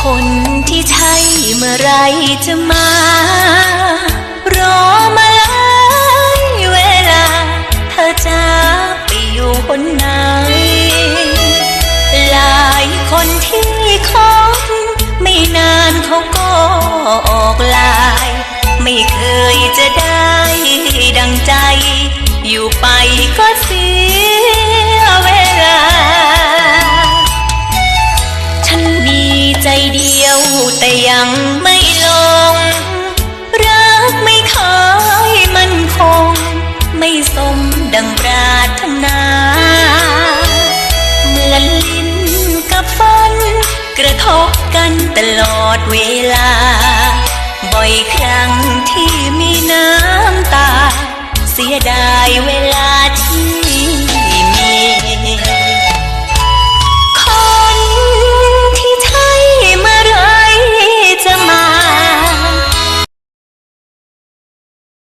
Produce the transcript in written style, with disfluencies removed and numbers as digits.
คนที่ใช่เมื่อไรจะมารอมาหลายเวลาเธอจะไปอยู่คนไหนหลายคนที่คบไม่นานเขาก็ออกลายไม่เคยจะได้ดังใจอยู่ไปก็เสียเวลาฉันมีใจเดียวแต่ยังไม่ลงรักไม่เคยมั่นคงไม่สมดังปรารถนาเหมือนลิ้นกับฟันกระทบกันตลอดเวลาบ่อยครั้งที่มีน้ำตาเสียดายเวลาที่